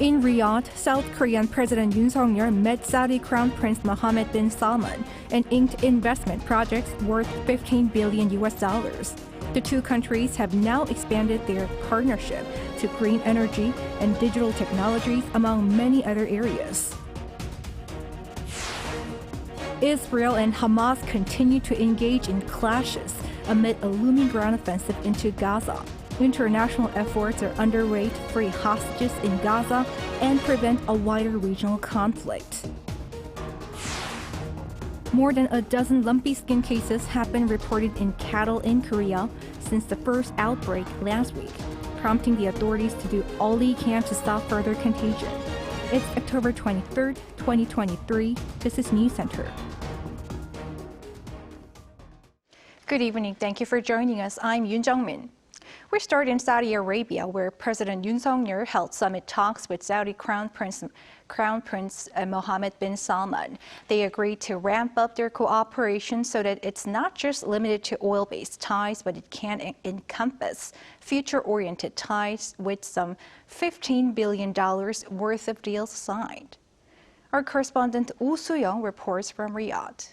In Riyadh, South Korean President Yoon Suk-yeol met Saudi Crown Prince Mohammed bin Salman and inked investment projects worth $15 billion. The two countries have now expanded their partnership to green energy and digital technologies, among many other areas. Israel and Hamas continue to engage in clashes amid a looming ground offensive into Gaza. International efforts are underway to free hostages in Gaza and prevent a wider regional conflict. More than a dozen lumpy skin cases have been reported in cattle in Korea since the first outbreak last week, prompting the authorities to do all they can to stop further contagion. It's October 23rd, 2023. This is News Center. Good evening. Thank you for joining us. I'm Jeon Min-jae. We start in Saudi Arabia, where President Yoon Suk-yeol held summit talks with Saudi Crown Prince Mohammed bin Salman. They agreed to ramp up their cooperation so that it's not just limited to oil-based ties, but it can encompass future-oriented ties with some $15 billion worth of deals signed. Our correspondent Woo Soo-young reports from Riyadh.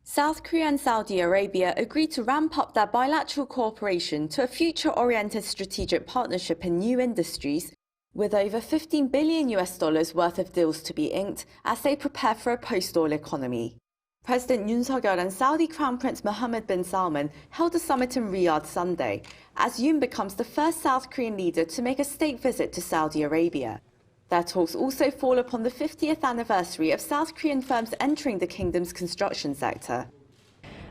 South Korea and Saudi Arabia agreed to ramp up their bilateral cooperation to a future-oriented strategic partnership in new industries, with over $15 billion worth of deals to be inked as they prepare for a post-oil economy. President Yoon Suk-yeol and Saudi Crown Prince Mohammed bin Salman held a summit in Riyadh Sunday, as Yoon becomes the first South Korean leader to make a state visit to Saudi Arabia. Their talks also fall upon the 50th anniversary of South Korean firms entering the kingdom's construction sector.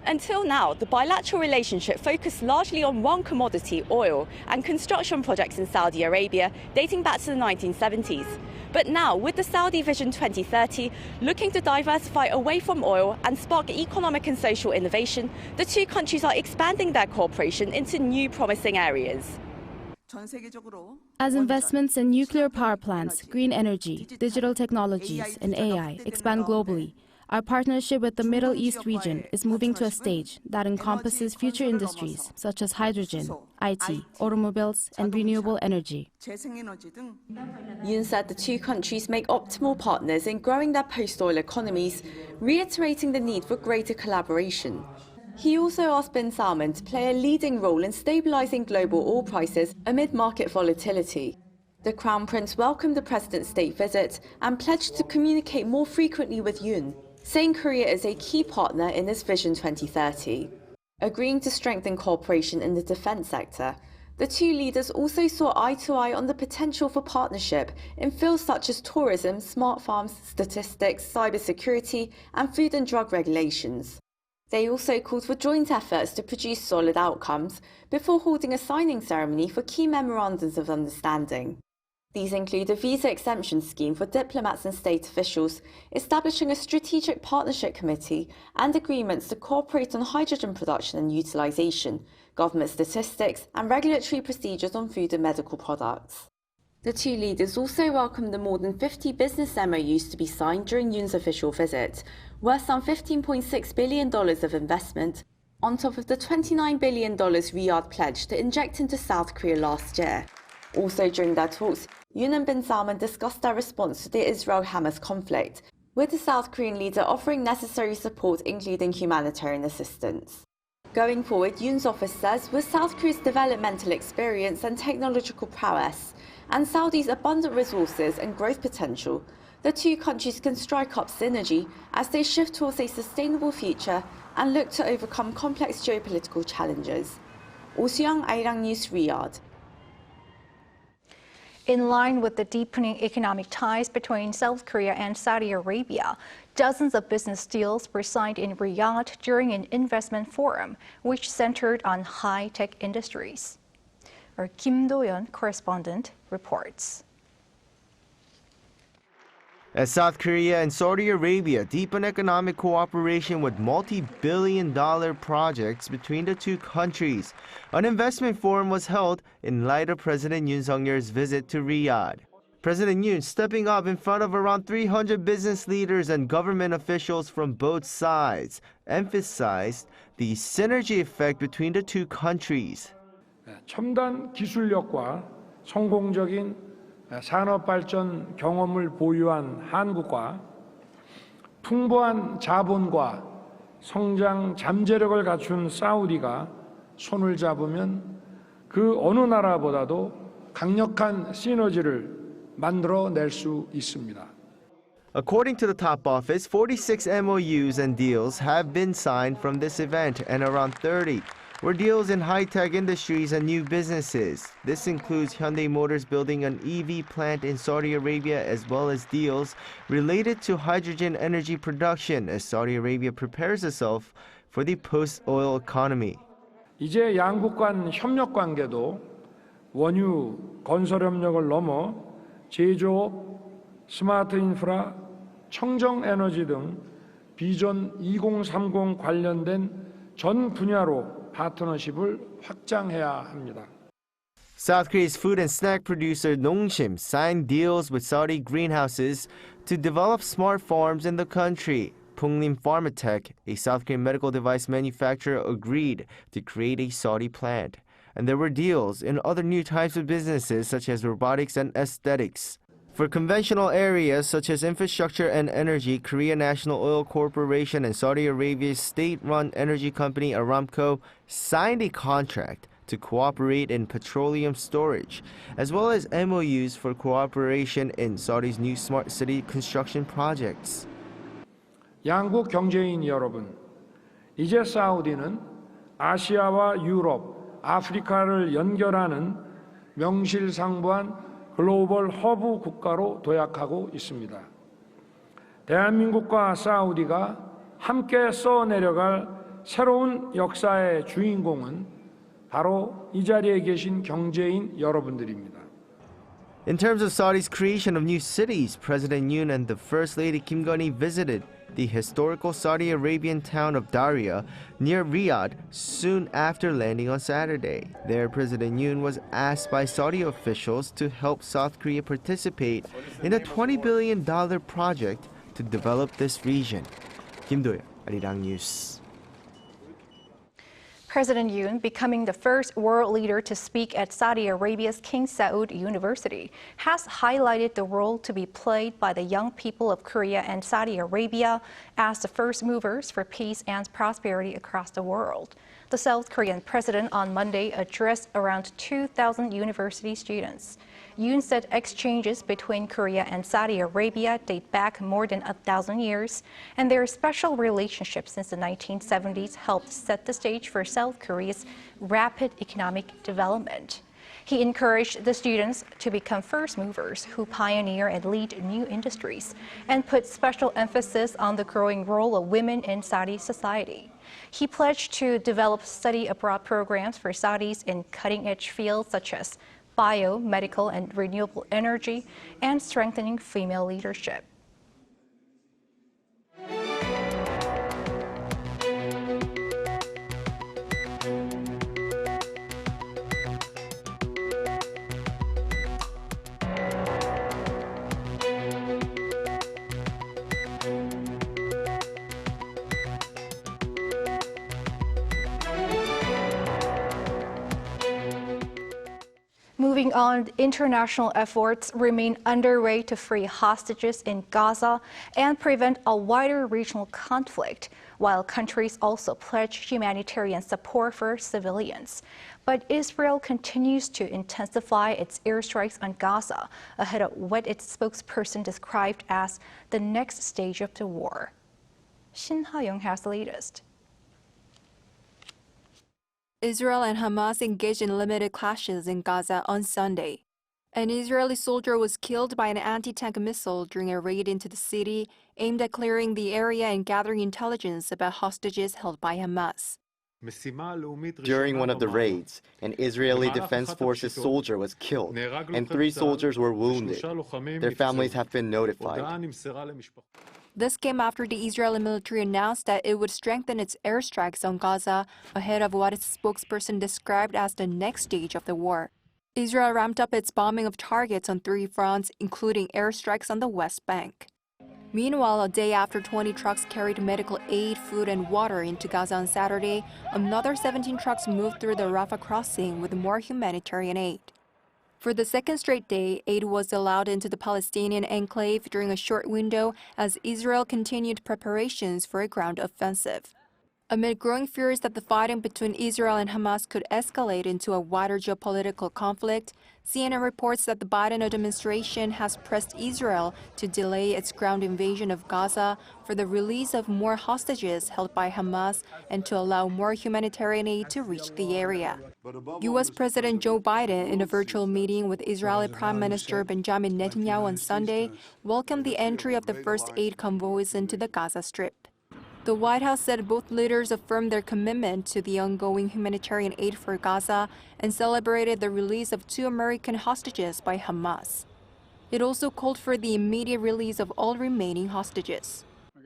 Until now, the bilateral relationship focused largely on one commodity, oil, and construction projects in Saudi Arabia dating back to the 1970s. But now, with the Saudi Vision 2030 looking to diversify away from oil and spark economic and social innovation, the two countries are expanding their cooperation into new promising areas. As investments in nuclear power plants, green energy, digital technologies, and AI expand globally, our partnership with the Middle East region is moving to a stage that encompasses future industries such as hydrogen, IT, automobiles, and renewable energy. Yoon said the two countries make optimal partners in growing their post-oil economies, reiterating the need for greater collaboration. He also asked bin Salman to play a leading role in stabilizing global oil prices amid market volatility. The Crown Prince welcomed the president's state visit and pledged to communicate more frequently with Yoon, saying Korea is a key partner in his Vision 2030. Agreeing to strengthen cooperation in the defense sector, the two leaders also saw eye to eye on the potential for partnership in fields such as tourism, smart farms, statistics, cybersecurity, and food and drug regulations. They also called for joint efforts to produce solid outcomes before holding a signing ceremony for key memorandums of understanding. These include a visa exemption scheme for diplomats and state officials, establishing a strategic partnership committee, and agreements to cooperate on hydrogen production and utilization, government statistics, and regulatory procedures on food and medical products. The two leaders also welcomed the more than 50 business MOUs to be signed during Yoon's official visit, worth some $15.6 billion of investment, on top of the $29 billion Riyadh pledged to inject into South Korea last year. Also during their talks, Yoon and bin Salman discussed their response to the Israel-Hamas conflict, with the South Korean leader offering necessary support, including humanitarian assistance. Going forward, Yoon's office says, with South Korea's developmental experience and technological prowess, and Saudi's abundant resources and growth potential, the two countries can strike up synergy as they shift towards a sustainable future and look to overcome complex geopolitical challenges. Woo Soo-young, Arirang News, Riyadh. In line with the deepening economic ties between South Korea and Saudi Arabia, dozens of business deals were signed in Riyadh during an investment forum, which centered on high-tech industries. Our Kim Do-yeon correspondent reports. As South Korea and Saudi Arabia deepen economic cooperation with multi-billion-dollar projects between the two countries, an investment forum was held in light of President Yoon Suk-yeol's visit to Riyadh. President Yoon, stepping up in front of around 300 business leaders and government officials from both sides, emphasized the synergy effect between the two countries. 첨단 기술력과 성공적인 산업 발전 경험을 보유한 한국과 풍부한 자본과 성장 잠재력을 갖춘 사우디가 손을 잡으면 그 어느 나라보다도 강력한 시너지를 만들어낼 수 있습니다. According to the top office, 46 MOUs and deals have been signed from this event, and around 30 were deals in high-tech industries and new businesses. This includes Hyundai Motors building an EV plant in Saudi Arabia, as well as deals related to hydrogen energy production as Saudi Arabia prepares itself for the post-oil economy. 이제 양국 간 협력 관계도 원유 건설 협력을 넘어 제조업, 스마트 인프라, 청정 에너지 등 비전 2030 관련된 전 분야로 파트너십을 확장해야 합니다. South Korea's food and snack producer Nongshim signed deals with Saudi greenhouses to develop smart farms in the country. Punglim Pharmatech, a South Korean medical device manufacturer, agreed to create a Saudi plant. And there were deals in other new types of businesses such as robotics and aesthetics. For conventional areas such as infrastructure and energy, Korea National Oil Corporation and Saudi Arabia's state-run energy company Aramco signed a contract to cooperate in petroleum storage, as well as MOUs for cooperation in Saudi's new smart city construction projects. 양국 경제인 여러분, 이제 사우디는 아시아와 유럽, 아프리카를 연결하는 명실상부한 글로벌 허브 국가로 도약하고 있습니다. 대한민국과 사우디가 함께 써내려갈 새로운 역사의 주인공은 바로 이 자리에 계신 경제인 여러분들입니다. In terms of Saudi's creation of new cities, President Yoon and the First Lady Kim Gun-hee visited the historical Saudi Arabian town of Darya near Riyadh soon after landing on Saturday. There, President Yoon was asked by Saudi officials to help South Korea participate in a $20 billion project to develop this region. Kim Do-yeon, Arirang News. President Yoon, becoming the first world leader to speak at Saudi Arabia's King Saud University, has highlighted the role to be played by the young people of Korea and Saudi Arabia as the first movers for peace and prosperity across the world. The South Korean president on Monday addressed around 2,000 university students. Yoon said exchanges between Korea and Saudi Arabia date back more than 1,000 years, and their special relationship since the 1970s helped set the stage for South Korea's rapid economic development. He encouraged the students to become first movers who pioneer and lead new industries, and put special emphasis on the growing role of women in Saudi society. He pledged to develop study abroad programs for Saudis in cutting-edge fields such as bio, medical, and renewable energy, and strengthening female leadership. Moving on, international efforts remain underway to free hostages in Gaza and prevent a wider regional conflict, while countries also pledge humanitarian support for civilians. But Israel continues to intensify its airstrikes on Gaza ahead of what its spokesperson described as the next stage of the war. Shin Ha-young has the latest. Israel and Hamas engaged in limited clashes in Gaza on Sunday. An Israeli soldier was killed by an anti-tank missile during a raid into the city aimed at clearing the area and gathering intelligence about hostages held by Hamas. During one of the raids, an Israeli Defense Forces soldier was killed, and 3 soldiers were wounded. Their families have been notified. This came after the Israeli military announced that it would strengthen its airstrikes on Gaza ahead of what its spokesperson described as the next stage of the war. Israel ramped up its bombing of targets on 3 fronts, including airstrikes on the West Bank. Meanwhile, a day after 20 trucks carried medical aid, food, and water into Gaza on Saturday, another 17 trucks moved through the Rafah crossing with more humanitarian aid. For the second straight day, aid was allowed into the Palestinian enclave during a short window as Israel continued preparations for a ground offensive. Amid growing fears that the fighting between Israel and Hamas could escalate into a wider geopolitical conflict, CNN reports that the Biden administration has pressed Israel to delay its ground invasion of Gaza for the release of more hostages held by Hamas and to allow more humanitarian aid to reach the area. U.S. President Joe Biden, in a virtual meeting with Israeli Prime Minister Benjamin Netanyahu on Sunday, welcomed the entry of the first aid convoys into the Gaza Strip. The White House said both leaders affirmed their commitment to the ongoing humanitarian aid for Gaza and celebrated the release of 2 American hostages by Hamas. It also called for the immediate release of all remaining hostages.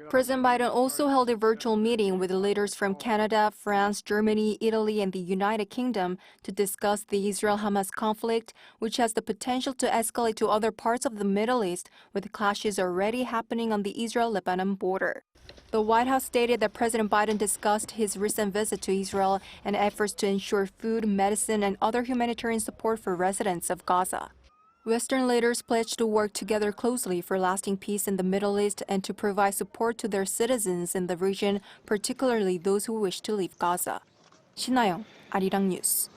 President Biden also held a virtual meeting with leaders from Canada, France, Germany, Italy, and the United Kingdom to discuss the Israel-Hamas conflict, which has the potential to escalate to other parts of the Middle East, with clashes already happening on the Israel-Lebanon border. The White House stated that President Biden discussed his recent visit to Israel and efforts to ensure food, medicine, and other humanitarian support for residents of Gaza. Western leaders pledged to work together closely for lasting peace in the Middle East and to provide support to their citizens in the region, particularly those who wish to leave Gaza. Sin-gun, Arirang News.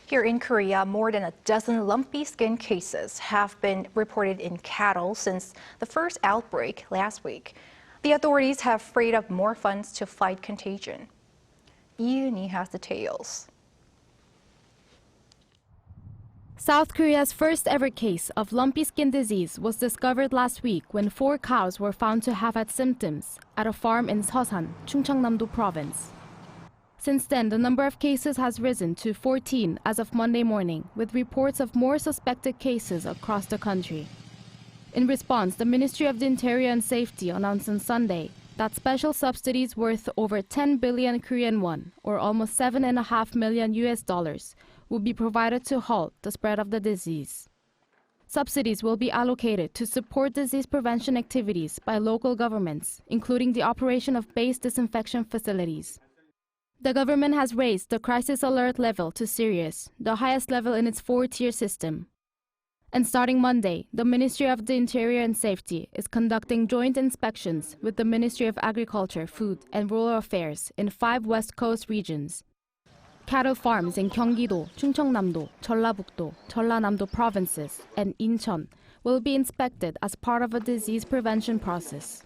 Here in Korea, more than a dozen lumpy skin cases have been reported in cattle since the first outbreak last week. The authorities have freed up more funds to fight contagion. Yoon has details. South Korea's first ever case of lumpy skin disease was discovered last week when 4 cows were found to have had symptoms at a farm in Seosan, Chungcheongnam-do province. Since then, the number of cases has risen to 14 as of Monday morning, with reports of more suspected cases across the country. In response, the Ministry of the Interior and Safety announced on Sunday that special subsidies worth over 10 billion Korean won, or almost $7.5 million US, will be provided to halt the spread of the disease. Subsidies will be allocated to support disease prevention activities by local governments, including the operation of base disinfection facilities. The government has raised the crisis alert level to serious, the highest level in its 4-tier system. And starting Monday, the Ministry of the Interior and Safety is conducting joint inspections with the Ministry of Agriculture, Food, and Rural Affairs in 5 West Coast regions. Cattle farms in Gyeonggi-do, Chungcheongnam-do, Jeollabuk-do, Jeollanam-do provinces, and Incheon will be inspected as part of a disease prevention process.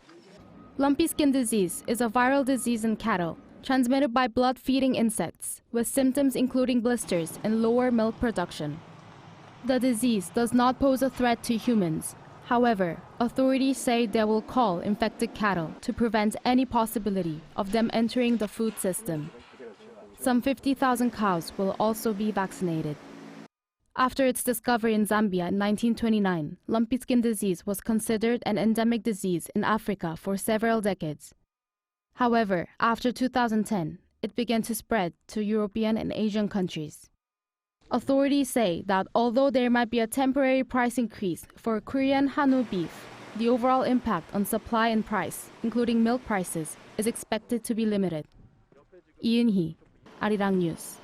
Lumpy skin disease is a viral disease in cattle transmitted by blood-feeding insects, with symptoms including blisters and lower milk production. The disease does not pose a threat to humans. However, authorities say they will cull infected cattle to prevent any possibility of them entering the food system. Some 50,000 cows will also be vaccinated. After its discovery in Zambia in 1929, lumpy skin disease was considered an endemic disease in Africa for several decades. However, after 2010, it began to spread to European and Asian countries. Authorities say that although there might be a temporary price increase for Korean Hanu beef, the overall impact on supply and price, including milk prices, is expected to be limited. Ihn, Arirang News.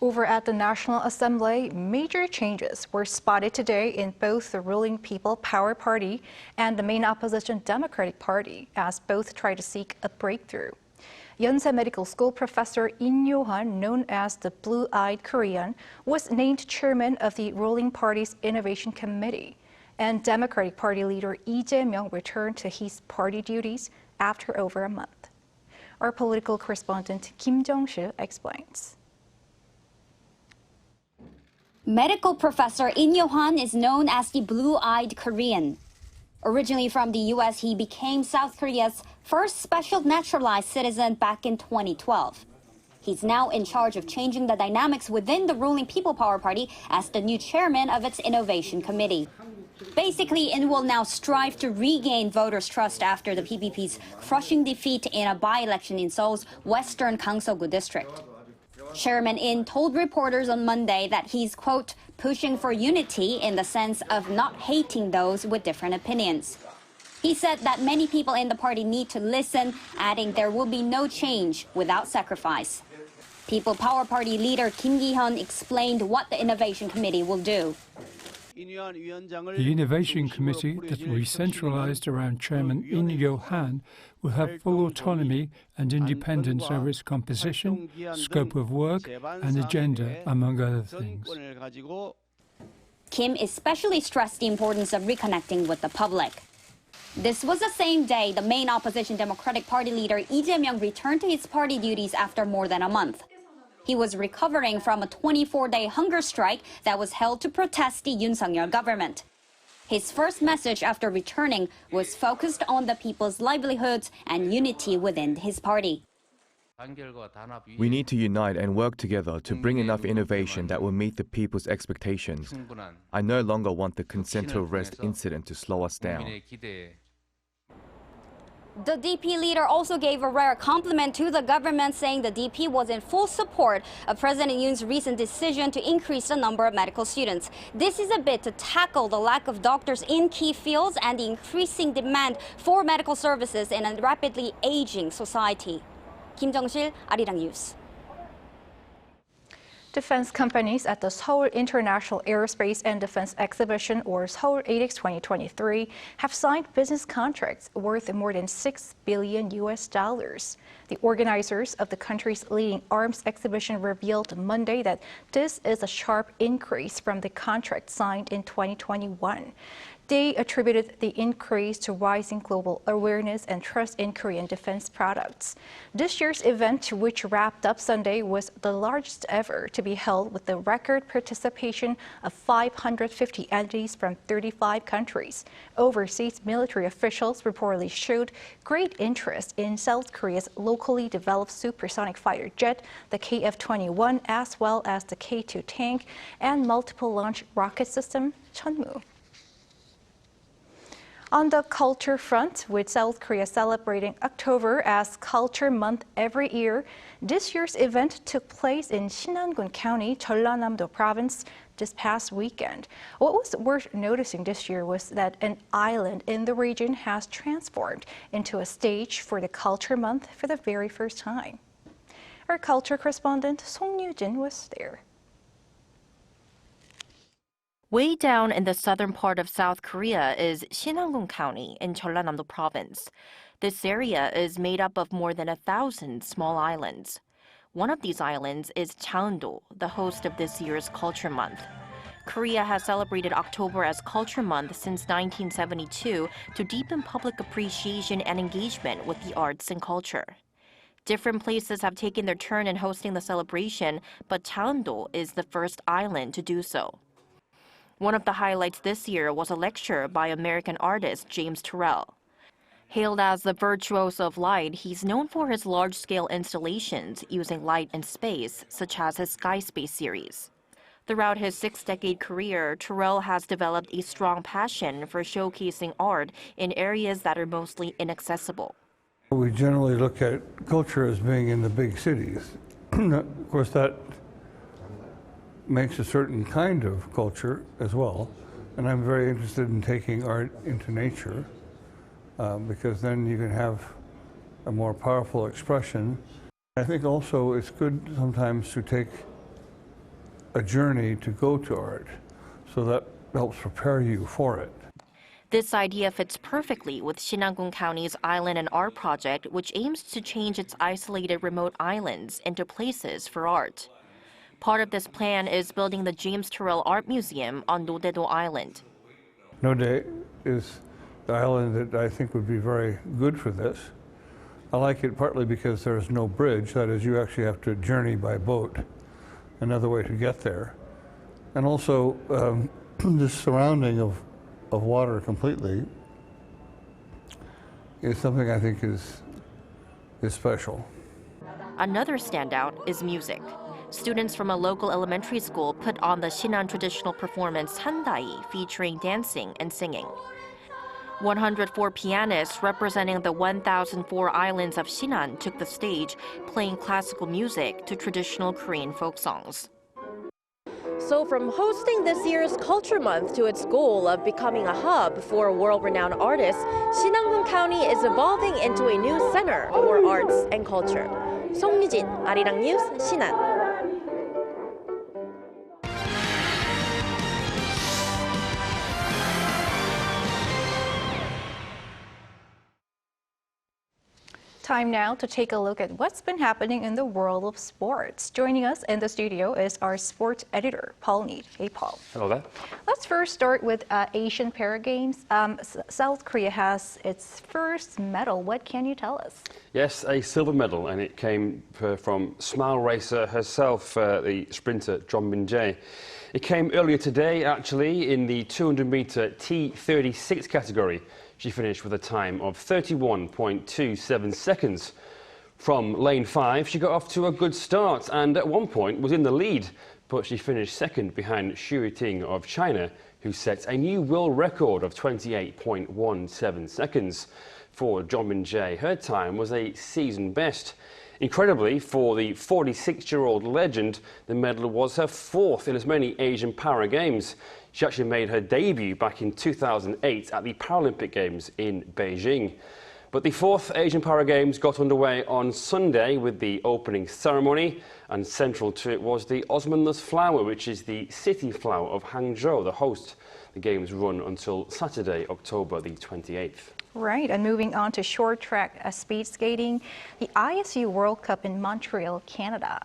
Over at the National Assembly, major changes were spotted today in both the ruling People Power Party and the main opposition Democratic Party, as both try to seek a breakthrough. Yonsei Medical School professor Ihn Yo-han, known as the Blue-Eyed Korean, was named chairman of the ruling party's Innovation Committee, and Democratic Party leader Lee Jae-myung returned to his party duties after over a month. Our political correspondent Kim Jong-soo explains. Medical professor Ihn Yo-han is known as the Blue-Eyed Korean. Originally from the U.S., he became South Korea's first special naturalized citizen back in 2012. He's now in charge of changing the dynamics within the ruling People Power Party as the new chairman of its Innovation Committee. Basically, Ihn will now strive to regain voters' trust after the PPP's crushing defeat in a by-election in Seoul's western Gangseogu district. Chairman Ihn told reporters on Monday that he's, quote, pushing for unity in the sense of not hating those with different opinions. He said that many people in the party need to listen, adding there will be no change without sacrifice. People Power Party leader Kim Ki-hyun explained what the Innovation Committee will do. The Innovation Committee that will be centralized around Chairman Ihn Yo-han will have full autonomy and independence over its composition, scope of work, and agenda, among other things. Kim especially stressed the importance of reconnecting with the public. This was the same day the main opposition Democratic Party leader Lee Jae-myung returned to his party duties after more than a month. He was recovering from a 24-day hunger strike that was held to protest the Yoon Suk-yeol government. His first message after returning was focused on the people's livelihoods and unity within his party. We need to unite and work together to bring enough innovation that will meet the people's expectations. I no longer want the consent to arrest incident to slow us down. The DP leader also gave a rare compliment to the government, saying the DP was in full support of President Yoon's recent decision to increase the number of medical students. This is a bit to tackle the lack of doctors in key fields and the increasing demand for medical services in a rapidly aging society. Kim Jung-sil, Arirang News. Defense companies at the Seoul International Aerospace and Defense Exhibition, or Seoul ADEX 2023, have signed business contracts worth more than $6 billion. The organizers of the country's leading arms exhibition revealed Monday that this is a sharp increase from the contract signed in 2021. They attributed the increase to rising global awareness and trust in Korean defense products. This year's event, which wrapped up Sunday, was the largest ever to be held with the record participation of 550 entities from 35 countries. Overseas military officials reportedly showed great interest in South Korea's locally developed supersonic fighter jet, the KF-21, as well as the K-2 tank and multiple launch rocket system, Chunmoo. On the culture front, with South Korea celebrating October as Culture Month every year, this year's event took place in Sinan-gun County, Jeollanam-do Province, this past weekend. What was worth noticing this year was that an island in the region has transformed into a stage for the Culture Month for the very first time. Our culture correspondent Song Yoo-jin was there. Way down in the southern part of South Korea is Sinan-gun County in Jeollanam-do Province. This area is made up of more than 1,000 small islands. One of these islands is Cheon-do, the host of this year's Culture Month. Korea has celebrated October as Culture Month since 1972 to deepen public appreciation and engagement with the arts and culture. Different places have taken their turn in hosting the celebration, but Cheon-do is the first island to do so. One of the highlights this year was a lecture by American artist James Turrell. Hailed as the virtuoso of light, he's known for his large-scale installations using light and space, such as his Sky Space series. Throughout his 6-decade career, Turrell has developed a strong passion for showcasing art in areas that are mostly inaccessible. We generally look at culture as being in the big cities. Of course, that makes a certain kind of culture as well, and I'm very interested in taking art into nature because then you can have a more powerful expression. I think also it's good sometimes to take a journey to go to art, so that helps prepare you for it. This idea fits perfectly with Sinan-gun County's Island and Art project, which aims to change its isolated remote islands into places for art. Part of this plan is building the James Turrell Art Museum on Nodae-do Island. Nodae is the island that I think would be very good for this. I like it partly because there's no bridge, that is, you actually have to journey by boat, another way to get there. And also, this surrounding of water completely is something I think is special. Another standout is music. Students from a local elementary school put on the Sinan traditional performance Handai, featuring dancing and singing. 104 pianists representing the 1,004 islands of Sinan took the stage, playing classical music to traditional Korean folk songs. So from hosting this year's Culture Month to its goal of becoming a hub for world-renowned artists, Sinan-gun County is evolving into a new center for arts and culture. 송유진, 아리랑 뉴스, 신안. Time now to take a look at what's been happening in the world of sports. Joining us in the studio is our sports editor, Paul Need. Hey, Paul. Hello there. Let's first start with Asian Para Games. South Korea has its first medal. What can you tell us? Yes, a silver medal, and it came from Smile Racer herself, the sprinter Jeon Min-jae. It came earlier today, actually, in the 200-meter T36 category. She finished with a time of 31.27 seconds. From lane 5, she got off to a good start and at one point was in the lead, but she finished second behind Xu Yiting of China, who set a new world record of 28.17 seconds. For Jeon Min-jae, her time was a season best. Incredibly, for the 46-year-old legend, the medal was her fourth in as many Asian Para Games. She actually made her debut back in 2008 at the Paralympic Games in Beijing. But the fourth Asian Para Games got underway on Sunday with the opening ceremony, and central to it was the Osmanthus flower, which is the city flower of Hangzhou, the host. The Games run until Saturday, October the 28th. Right, and moving on to short track speed skating, the ISU World Cup in Montreal, Canada.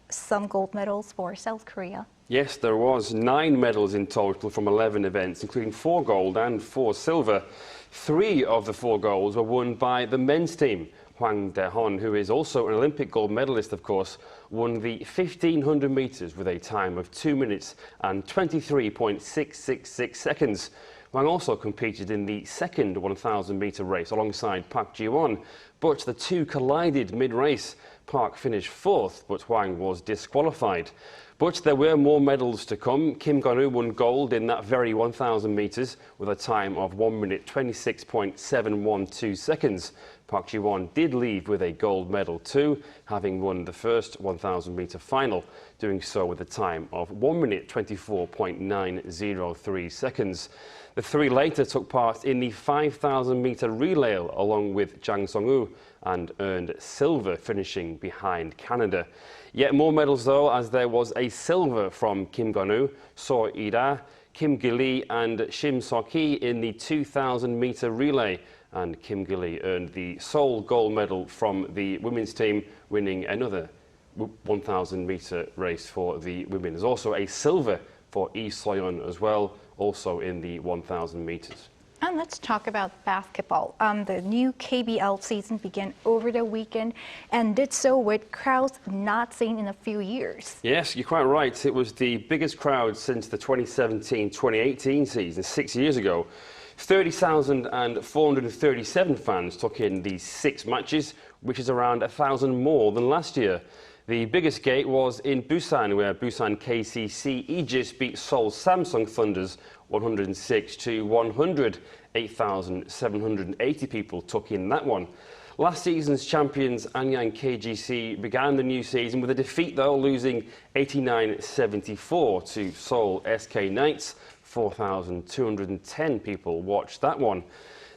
Some gold medals for South Korea. Yes, there was 9 medals in total from 11 events, including 4 gold and 4 silver. 3 of the 4 golds were won by the men's team. Hwang Dae-hon, who is also an Olympic gold medalist, of course, won the 1,500 metres with a time of 2 minutes and 23.666 seconds. Hwang also competed in the second 1,000-metre race alongside Park Ji-won, but the two collided mid-race. Park finished 4th, but Hwang was disqualified. But there were more medals to come. Kim Gun-woo won gold in that very 1,000 metres with a time of 1 minute 26.712 seconds. Park Ji-won did leave with a gold medal too, having won the first 1,000-metre final, doing so with a time of 1 minute 24.903 seconds. The 3 later took part in the 5,000-metre relay along with Jang Sung-woo and earned silver, finishing behind Canada. Yet more medals though, as there was a silver from Kim Gun-woo, So Ida, Kim Gi-lee and Shim Seok-hee in the 2,000-metre relay. And Kim Gi-lee earned the sole gold medal from the women's team, winning another 1,000-metre race for the women. There's also a silver for Lee So-yeon as well, also in the 1,000 metres. And let's talk about basketball. The new KBL season began over the weekend and did so with crowds not seen in a few years. Yes, you're quite right. It was the biggest crowd since the 2017-2018 season, 6 years ago. 30,437 fans took in these 6 matches, which is around 1,000 more than last year. The biggest gate was in Busan, where Busan KCC Aegis beat Seoul Samsung Thunders 106-100. 8,780 people took in that one. Last season's champions Anyang KGC began the new season with a defeat, though, losing 89-74 to Seoul SK Knights. 4,210 people watched that one.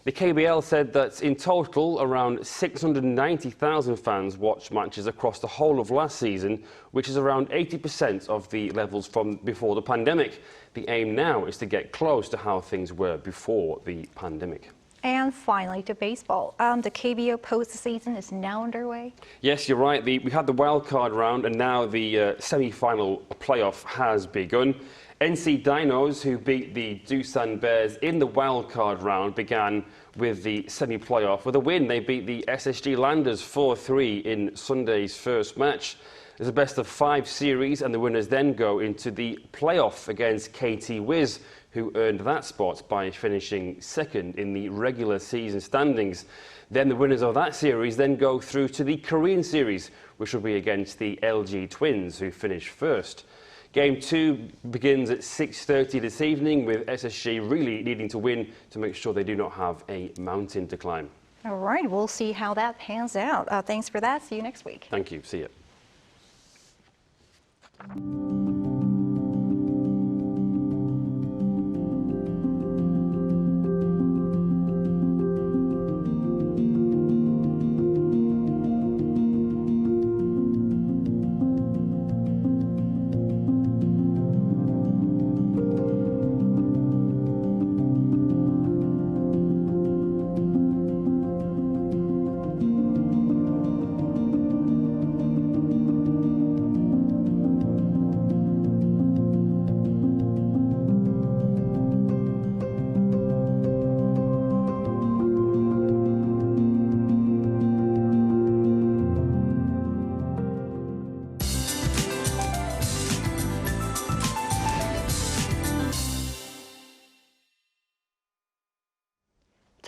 The KBL said that in total, around 690,000 fans watched matches across the whole of last season, which is around 80% of the levels from before the pandemic. The aim now is to get close to how things were before the pandemic. And finally, to baseball. The KBO postseason is now underway. Yes, you're right. We had the wildcard round, and now the semi-final playoff has begun. NC Dinos, who beat the Doosan Bears in the wildcard round, began with the semi-playoff with a win. They beat the SSG Landers 4-3 in Sunday's first match. There's a best-of-5 series, and the winners then go into the playoff against KT Wiz, who earned that spot by finishing second in the regular season standings. Then the winners of that series then go through to the Korean series, which will be against the LG Twins, who finish first. Game 2 begins at 6:30 this evening, with SSG really needing to win to make sure they do not have a mountain to climb. All right, we'll see how that pans out. Thanks for that. See you next week. Thank you. See you.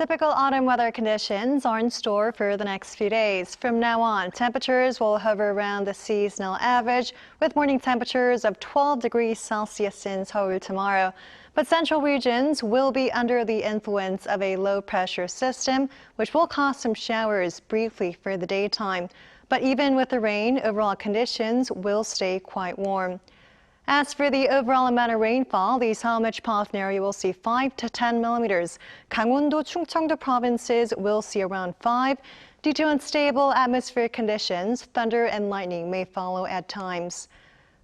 Typical autumn weather conditions are in store for the next few days. From now on, temperatures will hover around the seasonal average, with morning temperatures of 12 degrees Celsius in Seoul tomorrow. But central regions will be under the influence of a low-pressure system, which will cause some showers briefly for the daytime. But even with the rain, overall conditions will stay quite warm. As for the overall amount of rainfall, the Seoul metropolitan area will see 5 to 10 millimeters. Gangwon-do, Chungcheong-do provinces will see around 5. Due to unstable atmospheric conditions, thunder and lightning may follow at times.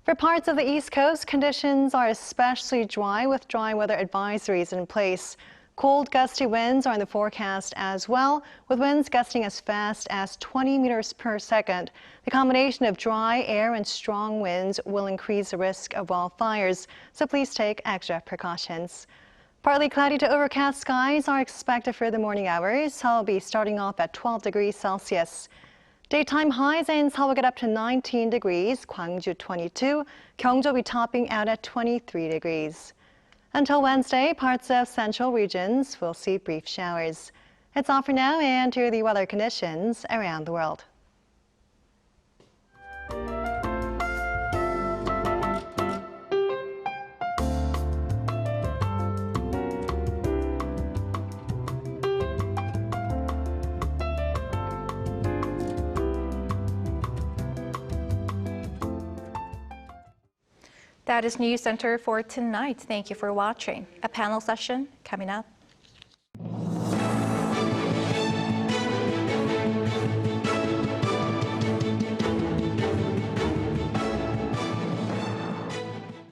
For parts of the East Coast, conditions are especially dry with dry weather advisories in place. Cold, gusty winds are in the forecast as well, with winds gusting as fast as 20 meters per second. The combination of dry air and strong winds will increase the risk of wildfires, so please take extra precautions. Partly cloudy to overcast skies are expected for the morning hours. Seoul will be starting off at 12 degrees Celsius. Daytime highs in Seoul will get up to 19 degrees, Gwangju 22, Gyeongju will be topping out at 23 degrees. Until Wednesday, parts of central regions will see brief showers. It's all for now, and here are the weather conditions around the world. That is News Center for tonight. Thank you for watching. A panel session coming up.